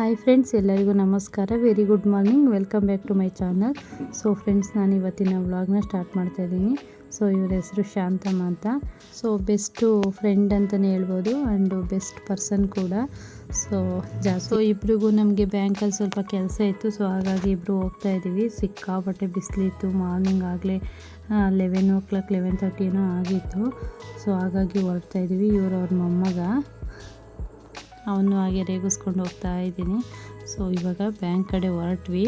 Hi friends, ಎಲ್ಲರಿಗೂ ನಮಸ್ಕಾರ. Very good morning. Welcome back to my channel. So friends, ನಾನು ಇವತ್ತಿನ ವ್ಲಾಗ್ನ ಸ್ಟಾರ್ಟ್ ಮಾಡ್ತಾ ಇದ್ದೀನಿ. ಸೊ ಇವ್ರ ಹೆಸರು ಶಾಂತಮ್ಮ ಅಂತ. ಸೊ ಬೆಸ್ಟು ಫ್ರೆಂಡ್ ಅಂತಲೇ ಹೇಳ್ಬೋದು ಆ್ಯಂಡ್ ಬೆಸ್ಟ್ ಪರ್ಸನ್ ಕೂಡ. ಸೊ ಇಬ್ರಿಗೂ ನಮಗೆ ಬ್ಯಾಂಕಲ್ಲಿ ಸ್ವಲ್ಪ ಕೆಲಸ ಇತ್ತು. ಸೊ ಹಾಗಾಗಿ ಇಬ್ಬರು ಹೋಗ್ತಾ ಇದ್ದೀವಿ. ಸಿಕ್ಕಾಪಟ್ಟೆ ಬಿಸಿಲಿತ್ತು. ಮಾರ್ನಿಂಗ್ ಆಗಲೇ 11 o'clock 11:30 ಏನೋ ಆಗಿತ್ತು. ಸೊ ಹಾಗಾಗಿ ಹೊರಡ್ತಾ ಇದ್ದೀವಿ. ಇವರು ಅವ್ರ ಮೊಮ್ಮಗ, ಅವನು ಹಾಗೆ ರೇಗಿಸ್ಕೊಂಡು ಹೋಗ್ತಾ ಇದ್ದೀನಿ. ಸೊ ಇವಾಗ ಬ್ಯಾಂಕ್ ಕಡೆ ಹೊರಟ್ವಿ.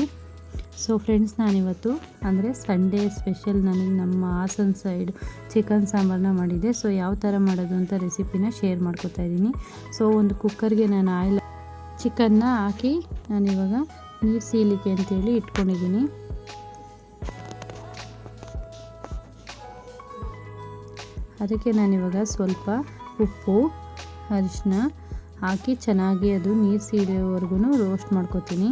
ಸೊ ಫ್ರೆಂಡ್ಸ್, ನಾನಿವತ್ತು ಅಂದರೆ ಸಂಡೇ ಸ್ಪೆಷಲ್ ನನಗೆ ನಮ್ಮ ಹಾಸನ ಸೈಡ್ ಚಿಕನ್ ಸಾಂಬಾರನ್ನ ಮಾಡಿದ್ದೆ. ಸೊ ಯಾವ ಥರ ಮಾಡೋದು ಅಂತ ರೆಸಿಪಿನ ಶೇರ್ ಮಾಡ್ಕೊತಾ ಇದ್ದೀನಿ. ಸೊ ಒಂದು ಕುಕ್ಕರ್ಗೆ ನಾನು ಆಯಿಲ್ ಚಿಕನ್ನ ಹಾಕಿ ನಾನಿವಾಗ ನೀರು ಸೀಲಿಕ್ಕೆ ಅಂತೇಳಿ ಇಟ್ಕೊಂಡಿದ್ದೀನಿ. ಅದಕ್ಕೆ ನಾನಿವಾಗ ಸ್ವಲ್ಪ ಉಪ್ಪು, ಅರಿಶಿನ ಹಾಕಿ ಚೆನ್ನಾಗಿ ಅದು ನೀರು ಸೀದೋವರೆಗೂ ರೋಸ್ಟ್ ಮಾಡ್ಕೊತೀನಿ.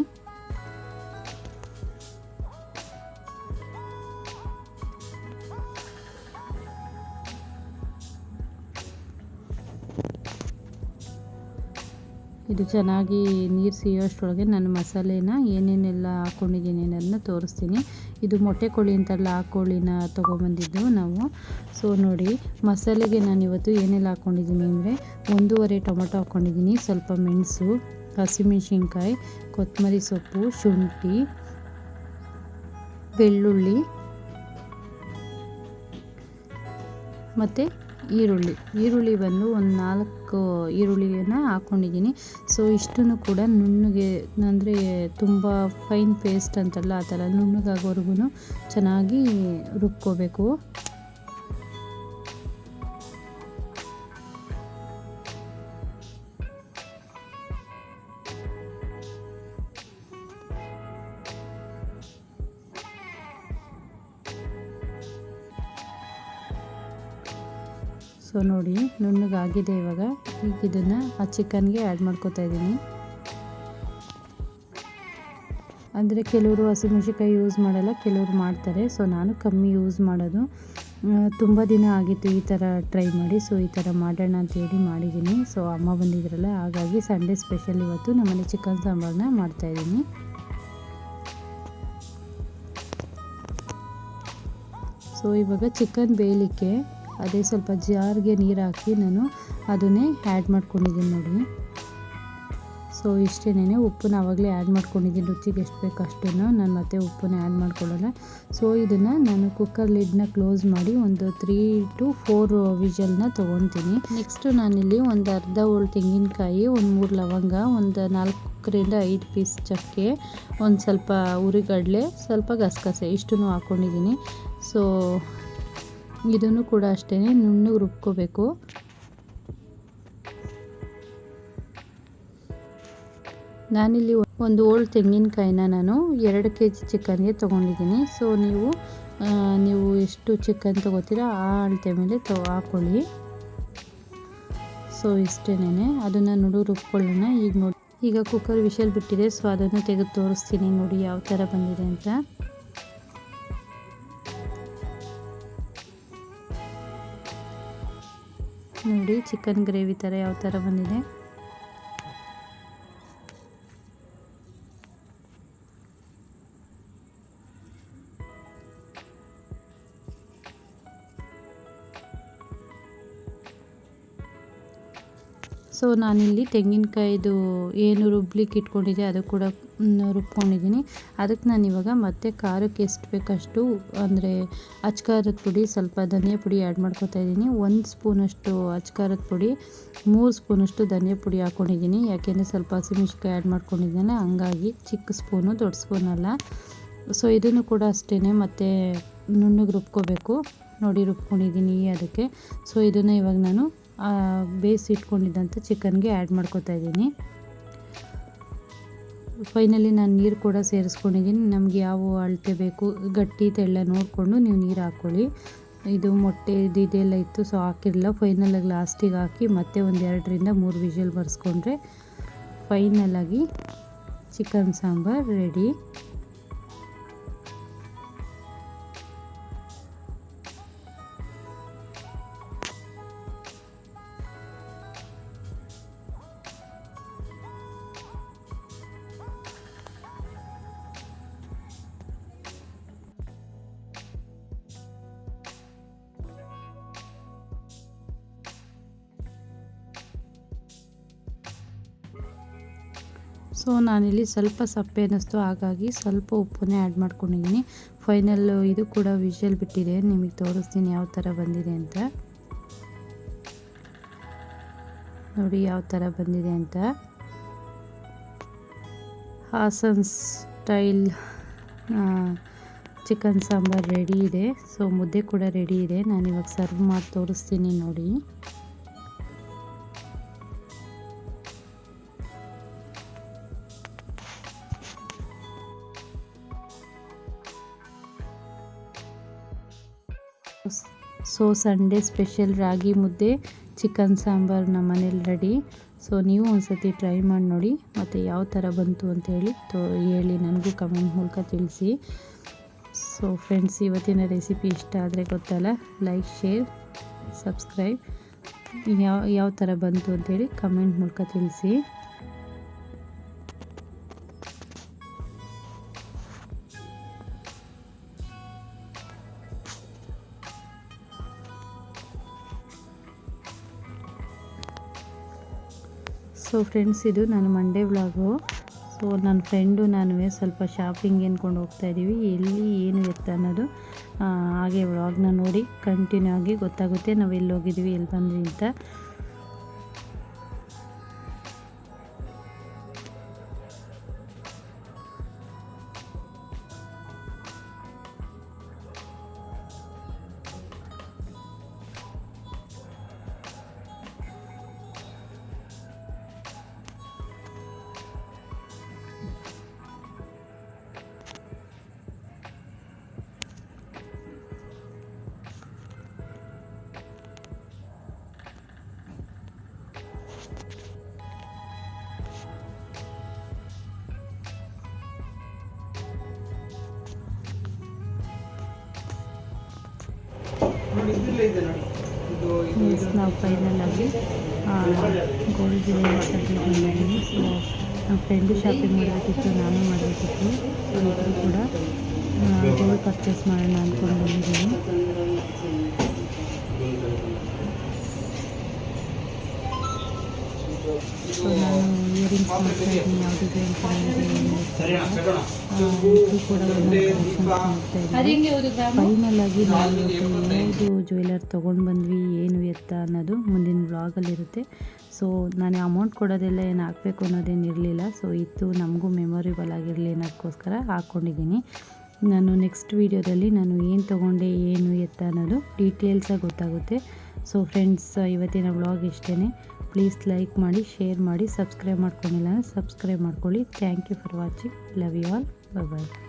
ಇದು ಚೆನ್ನಾಗಿ ನೀರು ಸಿಯೋಷ್ಟರೊಳಗೆ ನಾನು ಮಸಾಲೆನ ಏನೇನೆಲ್ಲ ಹಾಕ್ಕೊಂಡಿದ್ದೀನಿ ಅನ್ನೋದನ್ನ ತೋರಿಸ್ತೀನಿ. ಇದು ಮೊಟ್ಟೆ ಕೋಳಿ ಅಂತೆಲ್ಲ ಆ ಕೋಳಿನ ತೊಗೊಬಂದಿದ್ದು ನಾವು. ಸೊ ನೋಡಿ, ಮಸಾಲೆಗೆ ನಾನಿವತ್ತು ಏನೆಲ್ಲ ಹಾಕ್ಕೊಂಡಿದ್ದೀನಿ ಅಂದರೆ 1.5 ಟೊಮೊಟೊ ಹಾಕ್ಕೊಂಡಿದ್ದೀನಿ, ಸ್ವಲ್ಪ ಮೆಣಸು, ಹಸಿಮೆಣ್ಸಿನ್ಕಾಯಿ, ಕೊತ್ತಂಬರಿ ಸೊಪ್ಪು, ಶುಂಠಿ, ಬೆಳ್ಳುಳ್ಳಿ ಮತ್ತು ಈರುಳ್ಳಿ ಬಂದು ಒಂದು 4 ಈರುಳ್ಳಿಯನ್ನು ಹಾಕ್ಕೊಂಡಿದ್ದೀನಿ. ಸೊ ಇಷ್ಟನ್ನು ಕೂಡ ನುಣ್ಣಗೆ, ಅಂದರೆ ತುಂಬ ಫೈನ್ ಪೇಸ್ಟ್ ಅಂತಲ್ಲ, ಆ ಥರ ನುಣ್ಣಗಾಗೋವರೆಗೂ ಚೆನ್ನಾಗಿ ರುಬ್ಕೋಬೇಕು. ಸೊ ನೋಡಿ, ನುಣ್ಣಗಾಗಿದೆ. ಇವಾಗ ಈಗ ಇದನ್ನು ಆ ಚಿಕನ್ಗೆ ಆ್ಯಡ್ ಮಾಡ್ಕೊತಾ ಇದ್ದೀನಿ. ಅಂದರೆ ಕೆಲವರು ಹಸಿಮೆಣ್ಸಿನ್ಕಾಯಿ ಯೂಸ್ ಮಾಡಲ್ಲ, ಕೆಲವರು ಮಾಡ್ತಾರೆ. ಸೊ ನಾನು ಕಮ್ಮಿ ಯೂಸ್ ಮಾಡೋದು. ತುಂಬ ದಿನ ಆಗಿತ್ತು ಈ ಥರ ಟ್ರೈ ಮಾಡಿ. ಸೊ ಈ ಥರ ಮಾಡೋಣ ಅಂತೇಳಿ ಮಾಡಿದ್ದೀನಿ. ಸೊ ಅಮ್ಮ ಬಂದಿದ್ರಲ್ಲ, ಹಾಗಾಗಿ ಸಂಡೇ ಸ್ಪೆಷಲ್ ಇವತ್ತು ನಮ್ಮನೆ ಚಿಕನ್ ಸಾಂಬಾರನ್ನ ಮಾಡ್ತಾಯಿದ್ದೀನಿ. ಸೊ ಇವಾಗ ಚಿಕನ್ ಬೇಯಲಿಕ್ಕೆ ಅದೇ ಸ್ವಲ್ಪ ಜಾರ್ಗೆ ನೀರು ಹಾಕಿ ನಾನು ಅದನ್ನೇ ಆ್ಯಡ್ ಮಾಡ್ಕೊಂಡಿದ್ದೀನಿ ನೋಡಿ. ಸೊ ಇಷ್ಟೇನೆ. ಉಪ್ಪನ್ನ ಆವಾಗಲೇ ಆ್ಯಡ್ ಮಾಡ್ಕೊಂಡಿದ್ದೀನಿ, ರುಚಿಗೆ ಎಷ್ಟು ಬೇಕು ಅಷ್ಟನ್ನು. ನಾನು ಮತ್ತೆ ಉಪ್ಪನ್ನ ಆ್ಯಡ್ ಮಾಡ್ಕೊಳ್ಳಲ್ಲ. ಸೊ ಇದನ್ನು ನಾನು ಕುಕ್ಕರ್ ಲಿಡ್ನ ಕ್ಲೋಸ್ ಮಾಡಿ ಒಂದು 3 to 4 ವಿಷಲ್ನ ತೊಗೊತೀನಿ. ನೆಕ್ಸ್ಟು ನಾನಿಲ್ಲಿ ಒಂದು ಅರ್ಧ ಹೋಳು ತೆಂಗಿನಕಾಯಿ, ಒಂದು 3 ಲವಂಗ, ಒಂದು 4ರಿಂದ 5 ಪೀಸ್ ಚಕ್ಕೆ, ಒಂದು ಸ್ವಲ್ಪ ಹುರಿಗಡಲೆ, ಸ್ವಲ್ಪ ಗಸಗಸೆ ಇಷ್ಟನ್ನು ಹಾಕ್ಕೊಂಡಿದ್ದೀನಿ. ಸೊ ಇದನ್ನು ಕೂಡ ಅಷ್ಟೇ ನುಣ್ಣಗೆ ರುಬ್ಕೋಬೇಕು. ನಾನಿಲ್ಲಿ ಒಂದು ಹೋಳು ತೆಂಗಿನಕಾಯಿನ ನಾನು 2 kg ಚಿಕನ್ಗೆ ತೊಗೊಂಡಿದ್ದೀನಿ. ಸೊ ನೀವು ಎಷ್ಟು ಚಿಕನ್ ತೊಗೋತೀರಾ ಆ ಅಳತೆ ಮೇಲೆ ಹಾಕ್ಕೊಳ್ಳಿ. ಸೊ ಇಷ್ಟೇನೆ, ಅದನ್ನು ರುಬ್ಕೊಳ್ಳೋಣ. ಈಗ ಕುಕ್ಕರ್ ವಿಷಲ್ ಬಿಟ್ಟಿದೆ. ಸೊ ಅದನ್ನು ತೆಗೆದು ತೋರಿಸ್ತೀನಿ ನೋಡಿ ಯಾವ ಥರ ಬಂದಿದೆ ಅಂತ. ನೋಡಿ, ಚಿಕನ್ ಗ್ರೇವಿ ಥರ ಯಾವ ಥರ ಬಂದಿದೆ. ಸೊ ನಾನಿಲ್ಲಿ ತೆಂಗಿನಕಾಯಿದು ಏನು ರುಬ್ಲಿಕ್ಕೆ ಇಟ್ಕೊಂಡಿದ್ದೆ ಅದು ಕೂಡ ರುಬ್ಕೊಂಡಿದ್ದೀನಿ. ಅದಕ್ಕೆ ನಾನು ಇವಾಗ ಮತ್ತೆ ಖಾರಕ್ಕೆ ಎಷ್ಟು ಬೇಕಷ್ಟು, ಅಂದರೆ ಅಚ್ಕಾರದ ಪುಡಿ, ಸ್ವಲ್ಪ ಧನಿಯಾ ಪುಡಿ ಆ್ಯಡ್ ಮಾಡ್ಕೊತಾ ಇದ್ದೀನಿ. 1 ಸ್ಪೂನಷ್ಟು ಅಚ್ಕಾರದ ಪುಡಿ, 3 ಸ್ಪೂನಷ್ಟು ಧನಿಯಾ ಪುಡಿ ಹಾಕ್ಕೊಂಡಿದ್ದೀನಿ. ಯಾಕೆಂದರೆ ಸ್ವಲ್ಪ ಹಸಿಮೆಣ್ಸಿನ್ಕಾಯಿ ಆ್ಯಡ್ ಮಾಡ್ಕೊಂಡಿದ್ದೇನೆ, ಹಂಗಾಗಿ ಚಿಕ್ಕ ಸ್ಪೂನು, ದೊಡ್ಡ ಸ್ಪೂನಲ್ಲ. ಸೊ ಇದನ್ನು ಕೂಡ ಅಷ್ಟೇ ಮತ್ತೆ ನುಣ್ಣಗೆ ರುಬ್ಕೋಬೇಕು. ನೋಡಿ ರುಬ್ಕೊಂಡಿದ್ದೀನಿ ಅದಕ್ಕೆ. ಸೊ ಇದನ್ನು ಇವಾಗ ನಾನು ಬೇಯಿಸಿ ಇಟ್ಕೊಂಡಿದ್ದಂಥ ಚಿಕನ್ಗೆ ಆ್ಯಡ್ ಮಾಡ್ಕೊತಾ ಇದ್ದೀನಿ. ಫೈನಲಿ ನಾನು ನೀರು ಕೂಡ ಸೇರಿಸ್ಕೊಂಡಿದ್ದೀನಿ. ನಮಗೆ ಯಾವ ಅಳತೆ ಬೇಕು, ಗಟ್ಟಿ ತೆಳ್ಳ ನೋಡಿಕೊಂಡು ನೀವು ನೀರು ಹಾಕ್ಕೊಳ್ಳಿ. ಇದು ಮೊಟ್ಟೆ ಇದೆಲ್ಲ ಇತ್ತು, ಸೊ ಹಾಕಿರಲಿಲ್ಲ. ಫೈನಲಾಗಿ ಲಾಸ್ಟಿಗೆ ಹಾಕಿ ಮತ್ತೆ ಒಂದು 2ರಿಂದ 3 ವಿಷಲ್ ಬರ್ಸ್ಕೊಂಡ್ರೆ ಫೈನಲಾಗಿ ಚಿಕನ್ ಸಾಂಬಾರ್ ರೆಡಿ. ಸೊ ನಾನಿಲ್ಲಿ ಸ್ವಲ್ಪ ಸಪ್ಪೆ ಅನ್ನಿಸ್ತು, ಹಾಗಾಗಿ ಸ್ವಲ್ಪ ಉಪ್ಪನ್ನೇ ಆ್ಯಡ್ ಮಾಡ್ಕೊಂಡಿದ್ದೀನಿ. ಫೈನಲ್ ಇದು ಕೂಡ ವಿಷಲ್ ಬಿಟ್ಟಿದೆ, ನಿಮಗೆ ತೋರಿಸ್ತೀನಿ ಯಾವ ಥರ ಬಂದಿದೆ ಅಂತ. ನೋಡಿ ಯಾವ ಥರ ಬಂದಿದೆ ಅಂತ. Hassan style chicken sambar ready ಇದೆ. ಸೊ ಮುದ್ದೆ ಕೂಡ ರೆಡಿ ಇದೆ. ನಾನಿವಾಗ ಸರ್ವ್ ಮಾಡಿ ತೋರಿಸ್ತೀನಿ ನೋಡಿ. ಸೊ ಸಂಡೇ ಸ್ಪೆಷಲ್ ರಾಗಿ ಮುದ್ದೆ ಚಿಕನ್ ಸಾಂಬಾರ್ ನಮ್ಮ ಮನೇಲಿ ರೆಡಿ. ಸೊ ನೀವು ಒಂದ್ಸತಿ ಟ್ರೈ ಮಾಡಿ ನೋಡಿ, ಮತ್ತು ಯಾವ ಥರ ಬಂತು ಅಂತೇಳಿ ಹೇಳಿ ನನಗೂ ಕಮೆಂಟ್ ಮೂಲಕ ತಿಳಿಸಿ. ಸೊ ಫ್ರೆಂಡ್ಸ್, ಇವತ್ತಿನ ರೆಸಿಪಿ ಇಷ್ಟ ಆದರೆ ಗೊತ್ತಲ್ಲ, ಲೈಕ್, ಶೇರ್, ಸಬ್ಸ್ಕ್ರೈಬ್. ಯಾವ ಥರ ಬಂತು ಅಂತೇಳಿ ಕಮೆಂಟ್ ಮೂಲಕ ತಿಳಿಸಿ. ಸೊ ಫ್ರೆಂಡ್ಸ್, ಇದು ನನ್ನ ಮಂಡೇ ವ್ಲಾಗು. ಸೊ ನನ್ನ ಫ್ರೆಂಡು ನಾನು ಸ್ವಲ್ಪ ಶಾಪಿಂಗ್ ಅಂದ್ಕೊಂಡು ಹೋಗ್ತಾಯಿದ್ದೀವಿ. ಎಲ್ಲಿ ಏನು ಎತ್ತ ಅನ್ನೋದು ಹಾಗೆ ವ್ಲಾಗ್ನ ನೋಡಿ ಕಂಟಿನ್ಯೂ ಆಗಿ ಗೊತ್ತಾಗುತ್ತೆ ನಾವು ಎಲ್ಲಿ ಹೋಗಿದ್ದೀವಿ, ಎಲ್ಲಿ ಬಂದ್ವಿ ಅಂತ. ನಾವು ಫೈನಲ್ ಆಗಿ ಗೋಲ್ಡ್ ಬಂದಿದ್ದೀವಿ. ಸೊ ನಮ್ಮ ಫ್ರೆಂಡು ಶಾಪಿಂಗ್ ಮಾಡಬೇಕಿತ್ತು, ನಾನು ಮಾಡಬೇಕಿತ್ತು. ಸೊ ಇಬ್ಬರು ಕೂಡ ಗೋಲ್ಡ್ ಪರ್ಚೇಸ್ ಮಾಡೋಣ ಅಂದ್ಕೊಂಡು ಬಂದಿದ್ದೀವಿ. ಸೊ ನಾನು ಇಯರಿಂಗ್ಸ್ ಮಾಡ್ತಾಯಿದ್ದೀನಿ, ಯಾವುದಿದೆ ಅಂತ ಕೂಡ ಫೈನಲ್ ಆಗಿ ನಾವು ಯಾವುದು ಜ್ಯುವೆಲರ್ ತೊಗೊಂಡು ಬಂದ್ವಿ, ಏನು ಎತ್ತ ಅನ್ನೋದು ಮುಂದಿನ ವ್ಲಾಗಲ್ಲಿರುತ್ತೆ. ಸೊ ನಾನು ಅಮೌಂಟ್ ಕೊಡೋದೆಲ್ಲ ಏನು ಹಾಕಬೇಕು ಅನ್ನೋದೇನು ಇರಲಿಲ್ಲ. ಸೊ ಇತ್ತು, ನಮಗೂ ಮೆಮೊರೇಬಲ್ ಆಗಿರಲಿ ಅನ್ನೋದಕ್ಕೋಸ್ಕರ ಹಾಕ್ಕೊಂಡಿದ್ದೀನಿ. ನಾನು ನೆಕ್ಸ್ಟ್ ವೀಡಿಯೋದಲ್ಲಿ ನಾನು ಏನು ತೊಗೊಂಡೆ, ಏನು ಎತ್ತ ಅನ್ನೋದು ಡೀಟೇಲ್ಸಾಗಿ ಗೊತ್ತಾಗುತ್ತೆ. ಸೊ ಫ್ರೆಂಡ್ಸ್, ಇವತ್ತಿನ ವ್ಲಾಗ್ ಇಷ್ಟೇ. ಪ್ಲೀಸ್ ಲೈಕ್ ಮಾಡಿ, ಶೇರ್ ಮಾಡಿ, ಸಬ್ಸ್ಕ್ರೈಬ್ ಮಾಡ್ಕೊಂಡಿಲ್ಲ ಅಂದರೆ ಸಬ್ಸ್ಕ್ರೈಬ್ ಮಾಡ್ಕೊಳ್ಳಿ. Thank you for watching. Love you all. Bye.